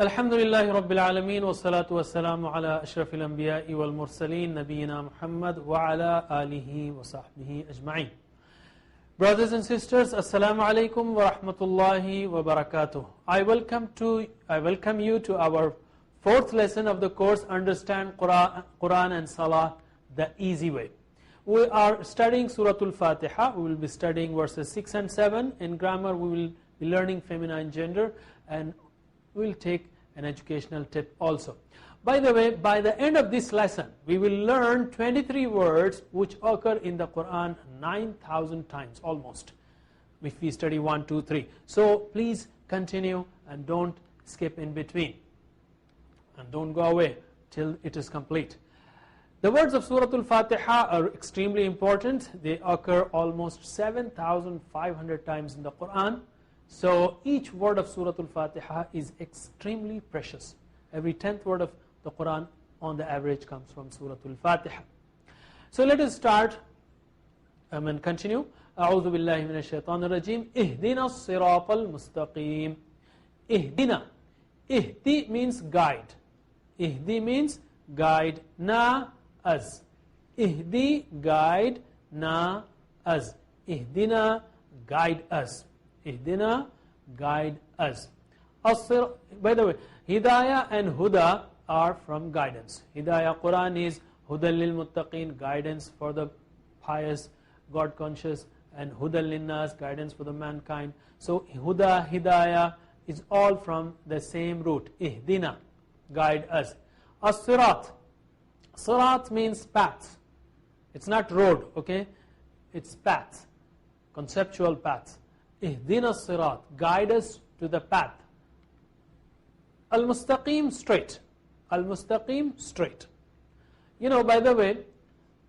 Alhamdulillahi Rabbil Alameen wa salatu wa salamu ala ashrafil anbiya'i wal mursaleen Nabiyyina Muhammad wa ala alihi wa sahbihi ajma'in. Brothers and sisters, Assalamu alaikum wa rahmatullahi wa barakatuh. I welcome you to our fourth lesson of the course Understand Quran and Salah the Easy Way. We are studying Surah Al-Fatiha. We will be studying verses 6 and 7. In grammar we will be learning feminine gender, and we will take an educational tip also. By the way, by the end of this lesson we will learn 23 words which occur in the Quran 9,000 times almost, if we study 1, 2, 3. So please continue and don't skip in between, and don't go away till it is complete. The words of Surah Al-Fatiha are extremely important. They occur almost 7,500 times in the Quran. So each word of Surah Al-Fatiha is extremely precious. Every 10th word of the Quran on the average comes from Surah Al-Fatiha. So let us start and continue. أعوذ بالله من الشيطان الرجيم اهدنا الصراط المستقيم. اهدنا. Ihdi means guide. Ihdi means guide. Na us. Ihdi, guide. Na us. Ihdina, guide us. Ihdina, guide us. By the way, Hidayah and Huda are from guidance. Hidayah Quran is Hudal lil Muttaqeen, guidance for the pious, God conscious, and Hudal lin Nas, guidance for the mankind. So Huda, Hidayah is all from the same root. Ihdina, guide us. As-Sirat. Sirat means path. It's not road, okay? It's path, conceptual path. Ihdina Sirat, guide us to the path. Al-Mustaqim, straight. Al-Mustaqim, straight. You know, by the way,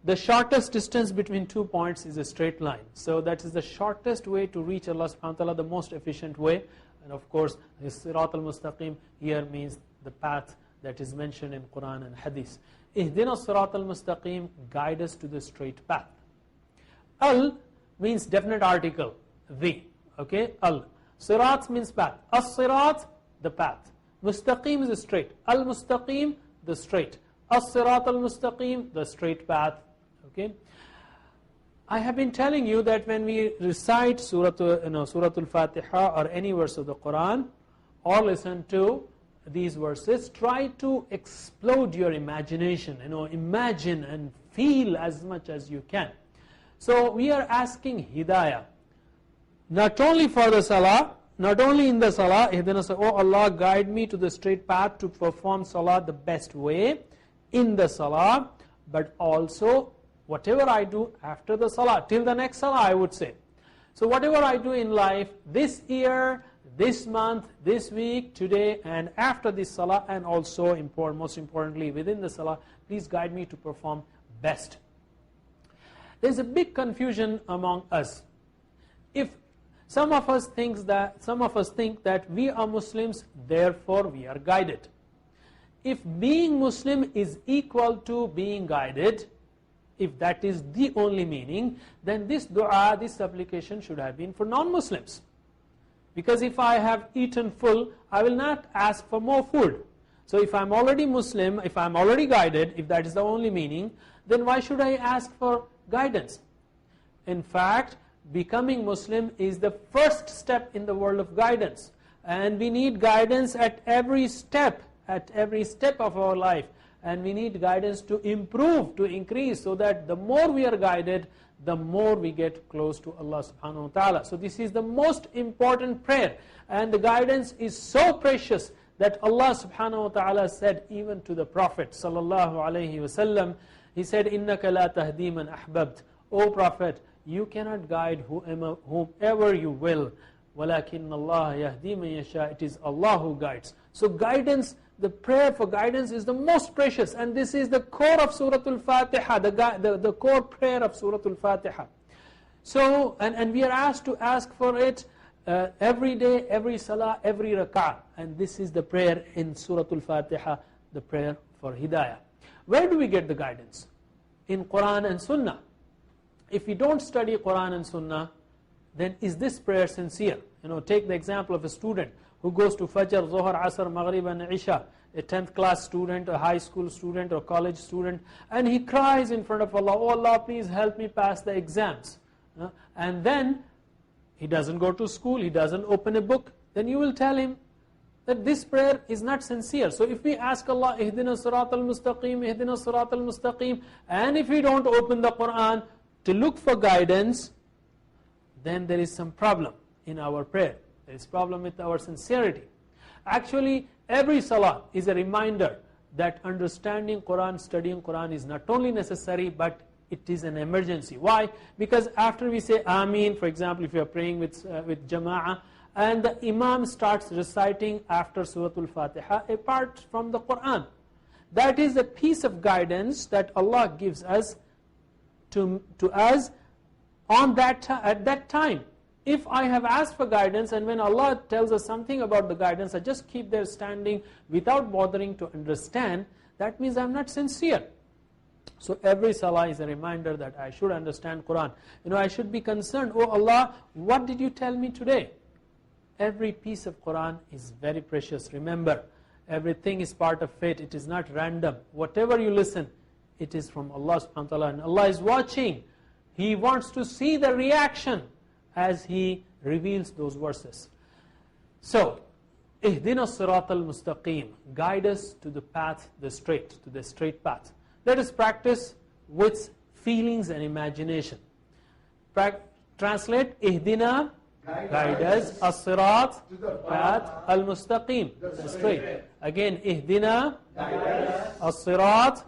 the shortest distance between 2 points is a straight line. So that is the shortest way to reach Allah subhanahu wa ta'ala, the most efficient way. And of course, Sirat al-Mustaqim here means the path that is mentioned in Quran and Hadith. Ihdina Sirat al-Mustaqim, guide us to the straight path. Al means definite article, the. Okay, al. Sirat means path. As-Sirat, the path. Mustaqim is straight. Al-Mustaqim, the straight. As-Sirat al-Mustaqim, the straight path. Okay. I have been telling you that when we recite Surah Al-Fatiha or any verse of the Quran, or listen to these verses, try to explode your imagination. Imagine and feel as much as you can. So we are asking Hidayah. Not only for the Salah, not only in the Salah, oh Allah, guide me to the straight path to perform Salah the best way in the Salah, but also whatever I do after the Salah, till the next Salah I would say. So whatever I do in life, this year, this month, this week, today, and after this Salah, and also most importantly within the Salah, please guide me to perform best. There's a big confusion among us. If some of us think that we are Muslims, therefore we are guided. If being Muslim is equal to being guided, if that is the only meaning, then this dua, this supplication should have been for non-Muslims. Because if I have eaten full, I will not ask for more food. So if I'm already Muslim, if I'm already guided, if that is the only meaning, then why should I ask for guidance? In fact, becoming Muslim is the first step in the world of guidance, and we need guidance at every step of our life, and we need guidance to improve, to increase, so that the more we are guided, the more we get close to Allah subhanahu wa ta'ala. So this is the most important prayer, and the guidance is so precious that Allah subhanahu wa ta'ala said even to the Prophet sallallahu alayhi wasallam, he said, إِنَّكَ لَا تَهْدِي مَنْ أَحْبَبْتَ. O Prophet, you cannot guide whomever you will. وَلَكِنَّ اللَّهَ يَهْدِي مَنْ يَشَاءُ. It is Allah who guides. So guidance, the prayer for guidance is the most precious, and this is the core of Surah Al-Fatiha, the core prayer of Surah Al-Fatiha. So, and we are asked to ask for it every day, every salah, every rak'ah, and this is the prayer in Surah Al-Fatiha, the prayer for Hidayah. Where do we get the guidance? In Quran and Sunnah. If we don't study Quran and Sunnah, then is this prayer sincere? Take the example of a student who goes to Fajr, Zohar, Asr, Maghrib and Isha, a 10th class student, a high school student or college student, and he cries in front of Allah, oh Allah, please help me pass the exams. And then he doesn't go to school, he doesn't open a book, then you will tell him that this prayer is not sincere. So if we ask Allah, Ihdina Sirat al-Mustaqim, Ihdina Sirat al-Mustaqim, and if we don't open the Quran to look for guidance, then there is some problem in our prayer. There is problem with our sincerity. Actually, every salah is a reminder that understanding Quran, studying Quran is not only necessary, but it is an emergency. Why? Because after we say Ameen, for example, if you are praying with Jama'ah, and the Imam starts reciting after Surah Al-Fatiha a part from the Quran, that is a piece of guidance that Allah gives us to us on at that time. If I have asked for guidance and when Allah tells us something about the guidance, I just keep there standing without bothering to understand, that means I'm not sincere. So every salah is a reminder that I should understand Quran. I should be concerned, oh Allah, what did you tell me today? Every piece of Quran is very precious. Remember, everything is part of fate. It is not random. Whatever you listen, it is from Allah subhanahu wa ta'ala. And Allah is watching. He wants to see the reaction as He reveals those verses. So, Ihdina Sirat al-Mustaqim, guide us to the path, to the straight path. Let us practice with feelings and imagination. Translate, Ihdina, guide us, as-sirat, path, al-mustaqim, straight. Again, ihdina, as-sirat,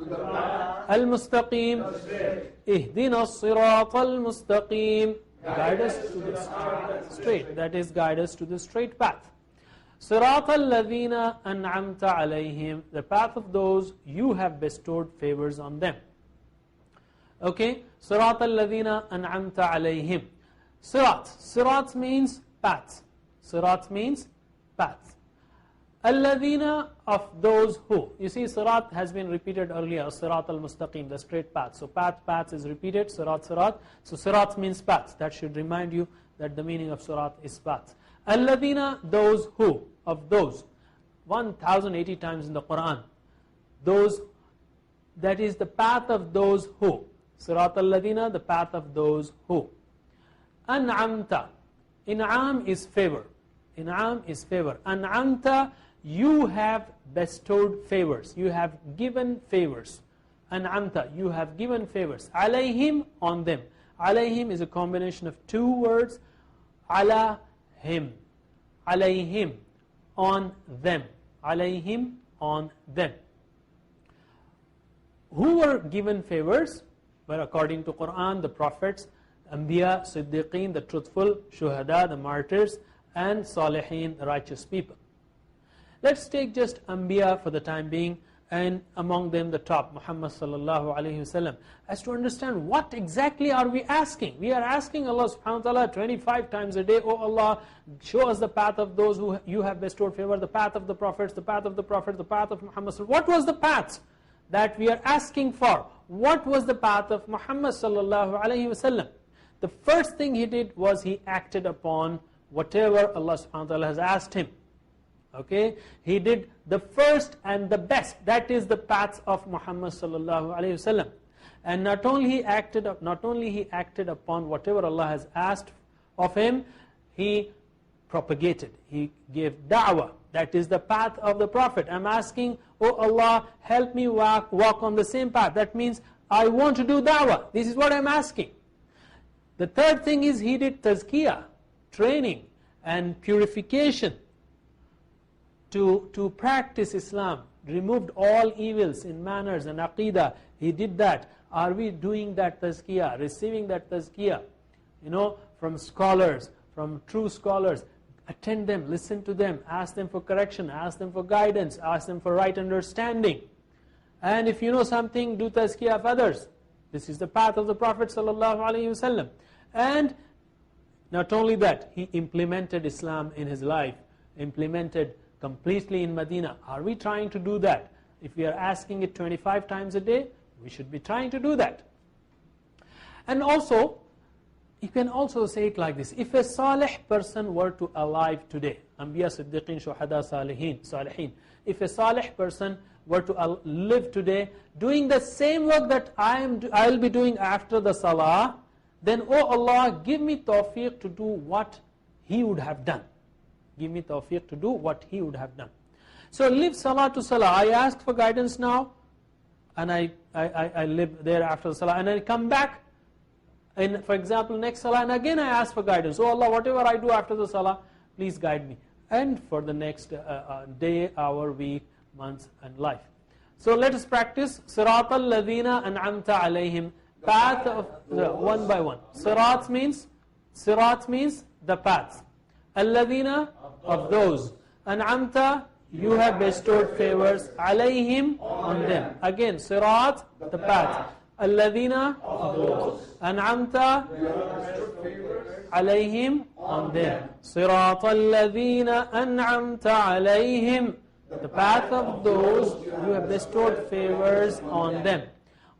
al-mustaqim, ihdina as-sirat al-mustaqim, guide us to the straight, that is, guide us to the straight path. Sirat al-ladhina an'amta alayhim, the path of those you have bestowed favors on them. Okay, Sirat al-ladhina an'amta alayhim. Sirat means path. Sirat means path. Alladhina, of those who. You see, Sirat has been repeated earlier, Sirat al-Mustaqim, the straight path. So path is repeated, Sirat. So Sirat means path. That should remind you that the meaning of Sirat is path. Alladhina, those who, of those. 1080 times in the Quran. Those, that is the path of those who. Sirat alladhina, the path of those who. An'amta. In'am is favor. In'am is favor. An'amta, you have bestowed favors. You have given favors. An'amta, you have given favors. Alayhim, on them. Alayhim is a combination of two words. Ala him. Alayhim, on them. Alayhim, on them. Who were given favors? But according to Quran, the prophets, Anbiya, Siddiqeen, the truthful, Shuhada, the martyrs, and Salihin, the righteous people. Let's take just Anbiya for the time being, and among them the top, Muhammad sallallahu alayhi wasallam, as to understand what exactly are we asking. We are asking Allah subhanahu wa ta'ala 25 times a day, oh Allah, show us the path of those who you have bestowed favor, the path of the prophets, the path of the prophet, the path of Muhammad. What was the path that we are asking for? What was the path of Muhammad sallallahu alayhi wasallam? The first thing he did was he acted upon whatever Allah subhanahu wa ta'ala has asked him. Okay, he did the first and the best. That is the path of Muhammad sallallahu alayhi wasallam. And not only he acted upon whatever Allah has asked of him, he propagated. He gave da'wah. That is the path of the Prophet. I'm asking, oh Allah, help me walk on the same path. That means I want to do da'wah. This is what I'm asking. The third thing is he did tazkiyah, training and purification to practice Islam, removed all evils in manners and aqidah. He did that. Are we doing that tazkiyah, receiving that tazkiyah, from scholars, from true scholars? Attend them, listen to them, ask them for correction, ask them for guidance, ask them for right understanding. And if you know something, do tazkiyah of others. This is the path of the Prophet sallallahu alaihi wasallam. And not only that, he implemented Islam in his life, implemented completely in Medina. Are we trying to do that? If we are asking it 25 times a day, we should be trying to do that. And also, you can also say it like this. If a salih person were to alive today, Anbiya, Siddiqeen, Shuhada, Salihin. If a salih person were to live today doing the same work that I'll be doing after the salah, then oh Allah, give me tawfiq to do what he would have done. Give me tawfiq to do what he would have done. So live salah to salah. I ask for guidance now, and I live there after the salah, and I come back, and for example next salah, and again I ask for guidance. Oh Allah, whatever I do after the salah, please guide me. And for the next day, hour, week, months, and life. So let us practice Siratal Ladina An'amta Alayhim, path of one by one. Sirat means the paths. Alladina, of those. An'amta, you have bestowed favors. Alayhim, on them. Again, Sirat, the path. Alladina, of those. An'amta, alayhim, on them. Siratal Ladina An'amta Alayhim, the path of those you have bestowed favors on them.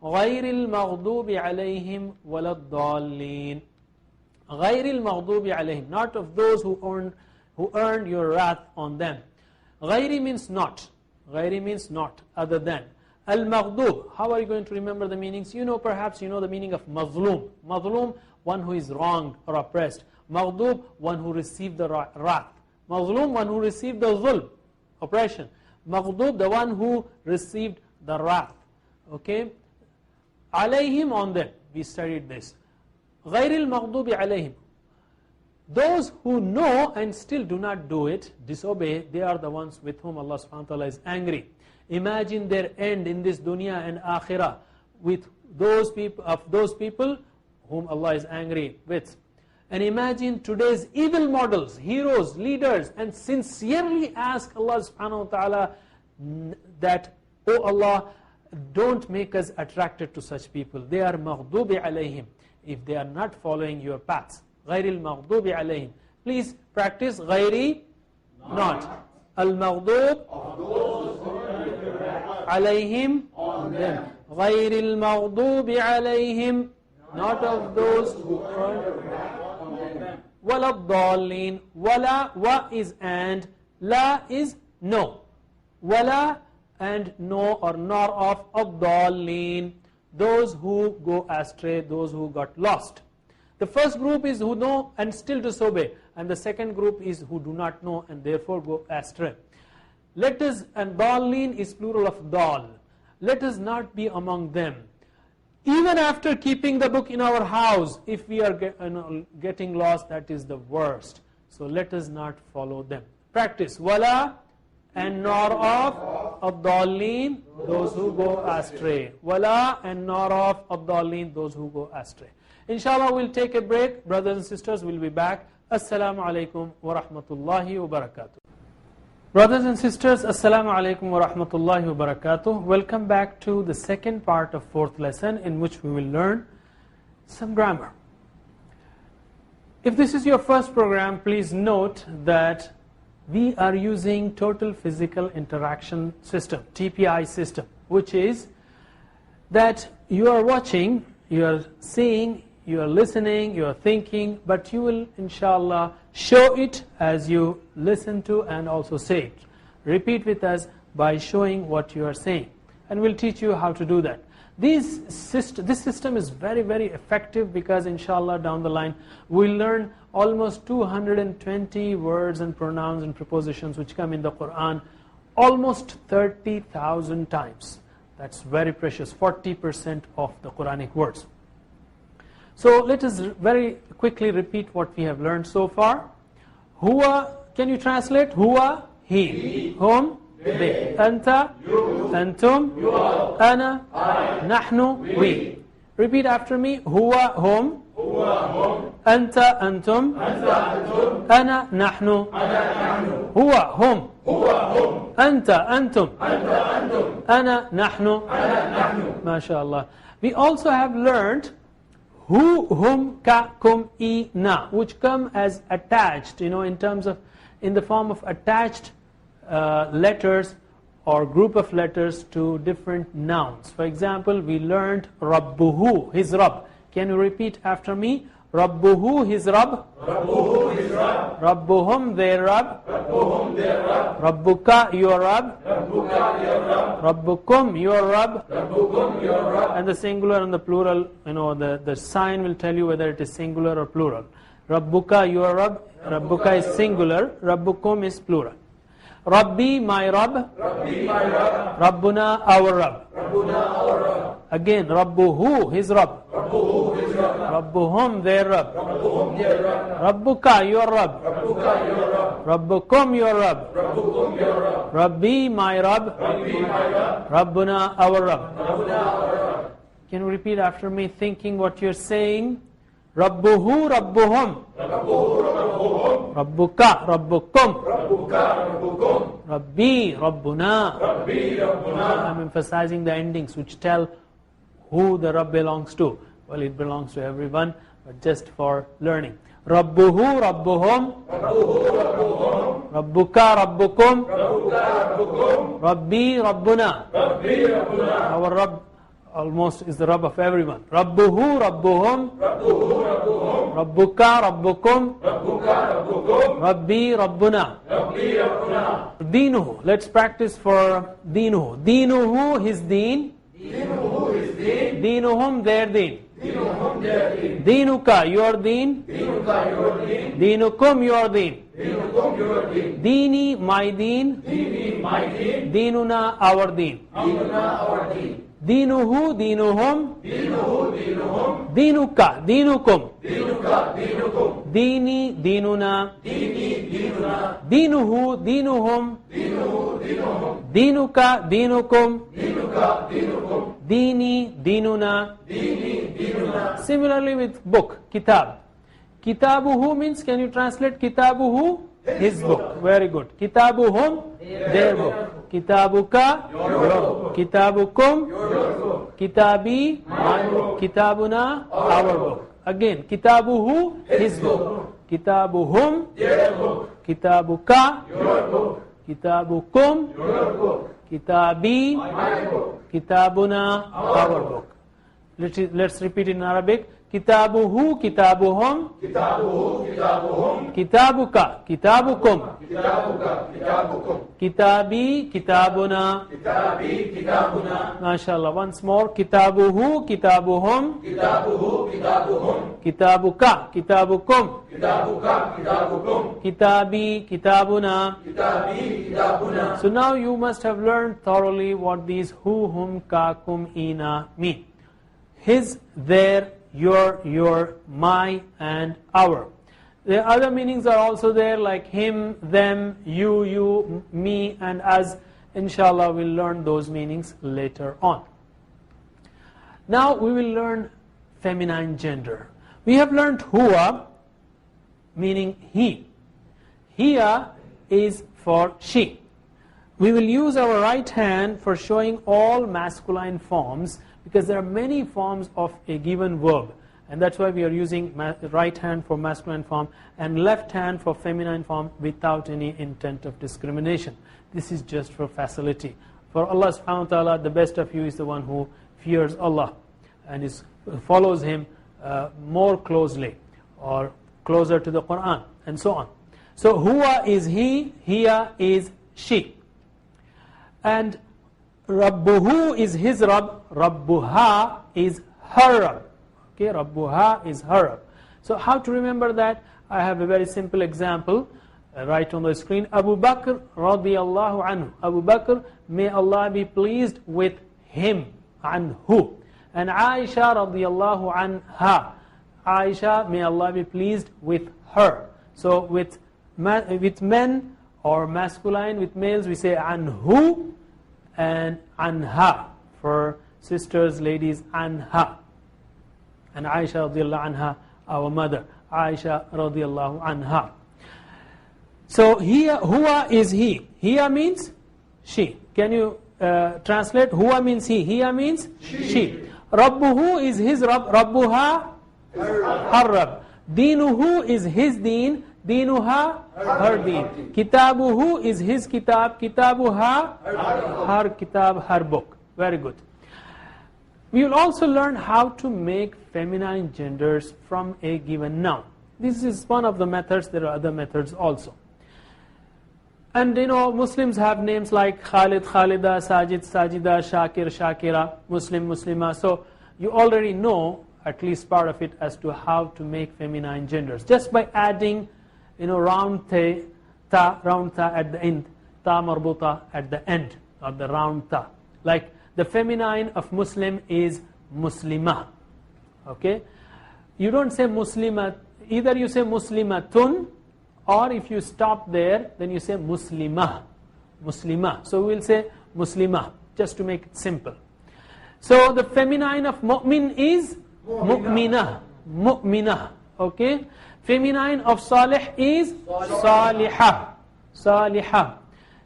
Ghayril maghdubi alayhim waladdallin. Ghayril maghdubi alayhim, not of those who earned your wrath on them. Ghayri means not. Ghayri means not, other than. Al-maghdub, how are you going to remember the meanings? Perhaps you know the meaning of mazlum. Mazlum, one who is wronged or oppressed. Maghdub, one who received the wrath. Mazlum, one who received the zulm, oppression. Maghdub, the one who received the wrath. Okay? Alayhim, on them. We studied this. Ghayril maghdubi alayhim. Those who know and still do not do it, disobey, they are the ones with whom Allah subhanahu wa ta'ala is angry. Imagine their end in this dunya and akhirah with those people whom Allah is angry with. And imagine today's evil models, heroes, leaders, and sincerely ask Allah subhanahu wa ta'ala that, oh Allah, don't make us attracted to such people. They are maghdubi alayhim, if they are not following your paths. Ghayril maghdubi alayhim. Please practice ghayri, not. Al-maghdub, alayhim, on them. Ghayril maghdubi alayhim, not of those who earn. Waladdallin. Wala, wa is and, la is no. Wala and no or nor of ad-dallin, those who go astray, those who got lost. The first group is who know and still disobey, and the second group is who do not know and therefore go astray. Let us, and dallin is plural of dal. Let us not be among them. Even after keeping the book in our house, if we are getting lost, that is the worst. So let us not follow them. Practice wala and nor of ad-dallin, those who go astray. Wala and nor of ad-dallin, those who go astray. Inshallah, we'll take a break. Brothers and sisters, we'll be back. Assalamu alaikum wa rahmatullahi wa barakatuh. Brothers and sisters, Assalamu alaikum wa rahmatullahi wa barakatuh. Welcome back to the second part of fourth lesson, in which we will learn some grammar. If this is your first program, please note that we are using Total Physical Interaction System, TPI system, which is that you are watching, you are seeing, you are listening, you are thinking, but you will inshallah show it as you listen to and also say it. Repeat with us by showing what you are saying, and we'll teach you how to do that. This system is very, very effective because inshallah down the line we'll learn almost 220 words and pronouns and prepositions which come in the Quran almost 30,000 times. That's very precious, 40% of the Quranic words. So let us very quickly repeat what we have learned so far. Huwa, can you translate? Huwa, he. Whom? They. Anta, antum, ana, nahnu, we. Repeat after me. Huwa, whom? Anta, antum, ana, nahnu. Huwa, whom? Anta, antum, ana, nahnu. MashaAllah. We also have learned who, whom, ka, kum, I, na, which come as attached, in the form of attached letters or group of letters to different nouns. For example, we learned Rabbuhu, his Rabb. Can you repeat after me? Rabbuhu, his Rabb. Rabbuhu, his Rabb. Rabbuhum, their Rabb. Rabbuhum, their Rabb. Rabbuka, your Rabb. Rabbuka, your Rabb. Rabbukum, your Rabb. Rabbukum, your Rabb. And the singular and the plural, the sign will tell you whether it is singular or plural. Rabbuka, your Rabb. Rabbuka is singular. Rabbukum is plural. Rabbi, my Rabb. Rabbi, my Rabb. Rabbuna, our Rabb. Rabbuna, our Rabb. Again, Rabbuhu, his Rabb. Rabbuhu, his Rabb. Rabbuhum, their Rabb. Rabbuhum, their Rabb. Rabbuka, your Rabb. Rabbuka, your Rabb. Rabbukum, your Rabb. Rabbukum, your Rabb. Rabbi, my Rabb. Rabbi, my Rabb. Rabbuna, our Rabb. Rabbuna, our Rabb. Can you repeat after me, thinking what you're saying? Rabbuhu, Rabbuhum. Rabbuhu, Rabbuhum. Rabbuka, Rabbukum. Rabbuka, Rabbukum. Rabbi, Rabbuna. Rabbi, Rabbuna. I'm emphasizing the endings which tell who the Rabb belongs to. Well, it belongs to everyone, but just for learning. Rabbuhu, Rabbuhum. Rabbuhu, Rabbuhum. Rabbuka, Rabbukum. Rabbuka, Rabbukum. Rabbi, Rabbuna. Rabbi, Rabbuna. Our Rabb almost is the Rabb of everyone. Rabbuhu, Rabbuhum. Rabbuhu, Rabbuhum. Rabbuka, Rabbukum. Rabbuka, Rabbukum. Rabbi, Rabbuna. Rabbi, Rabbuna. Dinuhu. Let's practice for Dinuhu. Dinuhu, his deen. Dinuhu, his deen. Dinuhum, their deen. Dinuhum, their deen. Dinuka, your deen. Dinuka, your deen. Dinukum, your deen. Dinukum, your deen. Dini, my deen. Dini, my deen. Dinuna, our deen. Dinuna, our deen. Dinuhu, dinuhum. Dinuhu, dinuhum. Dinuka, dinukum. Dinuka, dinukum. Dini, dinuna. Dini, dinuna. Dinuhu, dinuhum. Dinuhu, dinuhum. Dinuka, dinukum. Dinuka, dinukum. Dini, dinuna. Dini, dinuna. Similarly with book, kitab. Kitabuhu means, can you translate Kitabuhu? His book. Very good. Kitabuhum, their book. Kitabuka, your book. Kitabukum, Your book. Kitabi, My book. Kitabuna, our book. Again, Kitabuhu, his book. Kitabuhum, Their book. Kitabuka, Your book. Kitabukum, Your book. Kitabi, My book. Kitabuna, our book. Let's repeat in Arabic. Kitabuhu, Kitabuhum, Kitabuhu, kitabuhum. Kitabuka, Kitabukum, Kitabuka, kitabukum. Kitabi, Kitabuna. Kitabi, kitabuna. MashaAllah. Once more. Kitabuhu, Kitabuhum, Kitabuhu, kitabuhum. Kitabuka, Kitabukum, Kitabuka, kitabukum. Kitabi, Kitabuna. Kitabi, kitabuna. So now you must have learned thoroughly what these hu, hum, ka, kum, ina mean. His, their, your, my, and our. The other meanings are also there, like him, them, you, me, and us. Inshallah, we'll learn those meanings later on. Now we will learn feminine gender. We have learned huwa, meaning he. Hiya is for she. We will use our right hand for showing all masculine forms, because there are many forms of a given verb, and that's why we are using right hand for masculine form and left hand for feminine form without any intent of discrimination. This is just for facility. For Allah subhanahu wa ta'ala, the best of you is the one who fears Allah and follows Him more closely, or closer to the Quran, and so on. So huwa is he, hiya is she. And Rabbuhu is his Rabb, Rabbuha is her Rabb. Okay, Rabbuha is her Rabb. So how to remember that? I have a very simple example right on the screen. Abu Bakr radiyallahu anhu. Abu Bakr, may Allah be pleased with him, anhu. And Aisha radiyallahu anha. Aisha, may Allah be pleased with her. So with men or masculine, with males, we say anhu and anha. For sisters, ladies, anha. And Aisha radiallahu anha, our mother, Aisha radiallahu anha. So here, huwa is he. Hiya means she. Can you translate? Huwa means he. Hiya means she. Rabbuhu is his Rabb. Rabbuha, her Rabb. Dinuhu is his deen. Dinuha, her deen. Kitabuhu is his kitab. Kitabuha, her kitab, her book. Very good. We will also learn how to make feminine genders from a given noun. This is one of the methods. There are other methods also. And Muslims have names like Khalid, Khalida, Sajid, Sajida, Shakir, Shakira, Muslim, Muslima. So you already know at least part of it as to how to make feminine genders. Just by adding round ta at the end, ta marbuta at the end, or the round ta. Like the feminine of Muslim is Muslimah. Okay? You don't say Muslimat, either you say Muslimatun, or if you stop there, then you say Muslimah. Muslimah. So we will say Muslimah, just to make it simple. So the feminine of Mu'min is Mu'minah. Mu'minah. Okay? Feminine of Salih is Salihah. Salihah.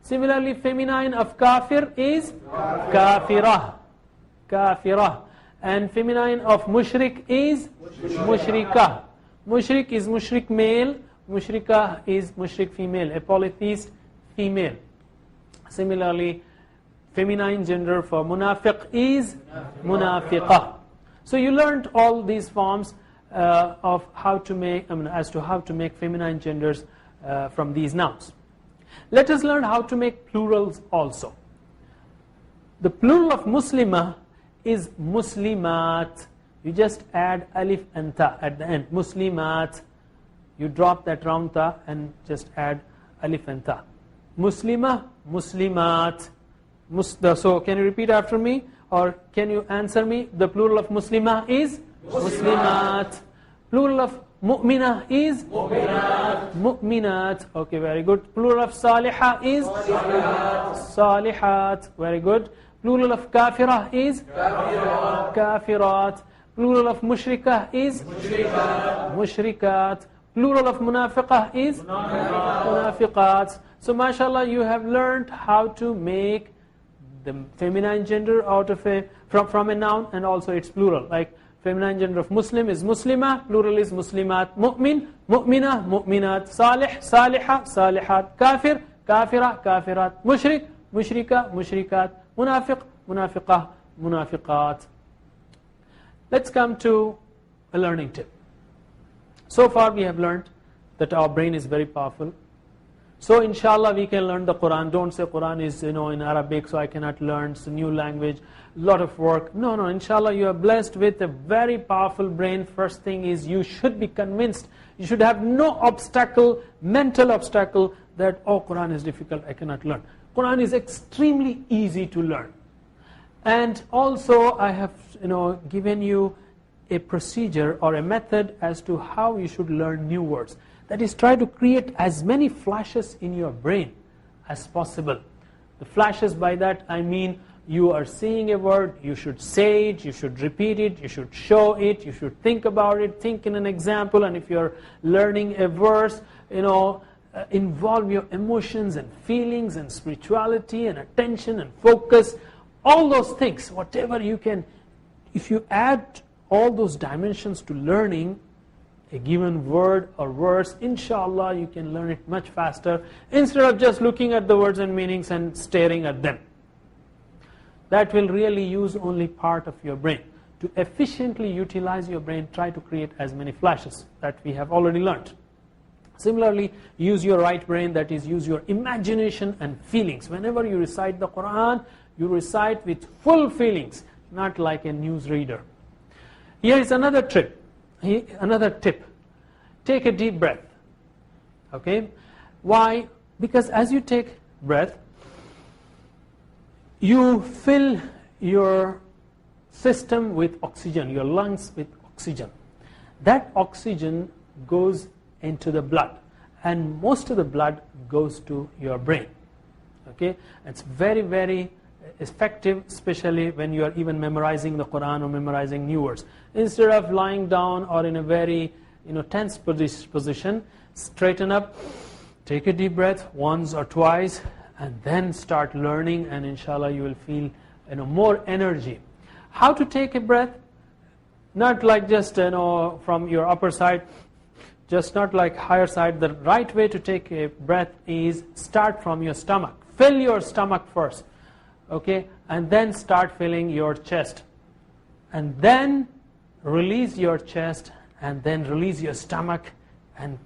Similarly, feminine of Kafir is Kafirah. Kafirah. And feminine of Mushrik is Mushrikah. Mushrik is Mushrik male. Mushrikah is Mushrik female, a polytheist female. Similarly, feminine gender for Munafiq is Munafiqah. So you learned all these forms of how to make, as to how to make feminine genders from these nouns. Let us learn how to make plurals also. The plural of Muslimah is Muslimat. You just add alif and ta at the end. Muslimat. You drop that round ta and just add alif and ta. Muslimah, Muslimat. So can you repeat after me? Or can you answer me? The plural of Muslimah is Muslimat. Plural of Mu'minah is Mu'minat. Mu'minat. Okay, very good. Plural of Salihah is Salihat. Very good. Plural of Kafirah is Kafirat. Plural of Mushrikah is Mushrikat. Plural of Munafiqah is Munafiqat. So mashallah, you have learned how to make the feminine gender out of from a noun, and also its plural. Like feminine gender of Muslim is Muslimah, plural is Muslimat. Mu'min, Mu'minah, Mu'minat. Salih, Salihah, Salihat. Kafir, Kafirah, Kafirat. Mushrik, Mushrika, Mushrikat. Munafiq, Munafiqah, Munafiqat. Let's come to a learning tip. So far we have learned that our brain is very powerful. So inshallah we can learn the Quran. Don't say Quran is in Arabic, so I cannot learn. It's a new language, a lot of work. No, inshallah you are blessed with a very powerful brain. First thing is you should be convinced. You should have no obstacle, mental obstacle, that Quran is difficult, I cannot learn. Quran is extremely easy to learn. And also I have given you a procedure or a method as to how you should learn new words. That is, try to create as many flashes in your brain as possible. The flashes, by that I mean you are seeing a word, you should say it, you should repeat it, you should show it, you should think about it, think in an example, and if you're learning a verse, involve your emotions and feelings and spirituality and attention and focus, all those things, whatever you can. If you add all those dimensions to learning a given word or verse, inshallah you can learn it much faster, instead of just looking at the words and meanings and staring at them. That will really use only part of your brain. To efficiently utilize your brain, try to create as many flashes that we have already learned. Similarly, use your right brain, that is, use your imagination and feelings. Whenever you recite the Quran, you recite with full feelings, not like a newsreader. Here is another tip. Take a deep breath. Okay? Why? Because as you take breath, you fill your system with oxygen, your lungs with oxygen. That oxygen goes into the blood, and most of the blood goes to your brain. Okay? It's very, very effective, especially when you are even memorizing the Quran or memorizing new words. Instead of lying down or in a very tense position, straighten up, take a deep breath once or twice, and then start learning, and inshallah you will feel more energy. How to take a breath? Not like just from your upper side, just not like higher side. The right way to take a breath is start from your stomach. Fill your stomach first. Okay, and then start filling your chest. and then release your chest, and then release your stomach, and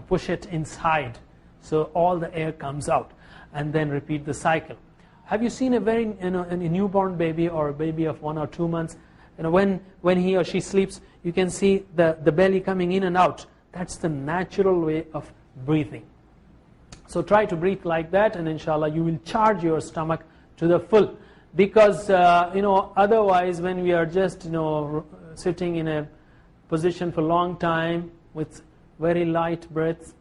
push it inside, so all the air comes out, and then repeat the cycle. Have you seen a newborn baby or a baby of 1 or 2 months? When he or she sleeps, you can see the belly coming in and out. That's the natural way of breathing. So try to breathe like that, and inshallah you will charge your stomach to the full. Because otherwise, when we are just sitting in a position for a long time with very light breaths,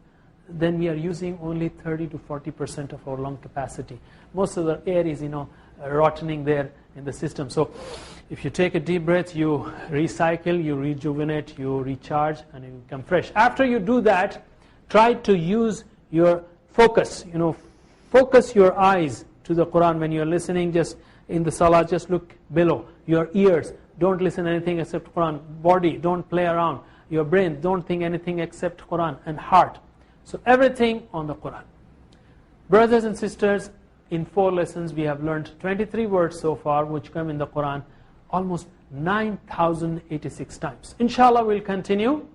then we are using only 30 to 40% of our lung capacity. Most of the air is rotting there in the system. So if you take a deep breath, you recycle, you rejuvenate, you recharge, and you become fresh. After you do that, try to use your focus. Focus your eyes to the Quran when you are listening. Just in the Salah, just look below. Your ears, don't listen to anything except Quran. Body, don't play around. Your brain, don't think anything except Quran. And heart, so everything on the Quran. Brothers and sisters, in 4 lessons we have learned 23 words so far which come in the Quran, almost 9,086 times. Inshallah we'll continue.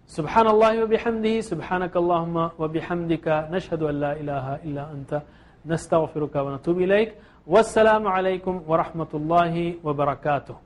Subhanallah wa bihamdihi, subhanakallahumma wa bihamdika, nashhadu an la ilaha illa anta, nastaghfiruka wa natubu ilayk. Wassalamu alaikum wa rahmatullahi wa barakatuh.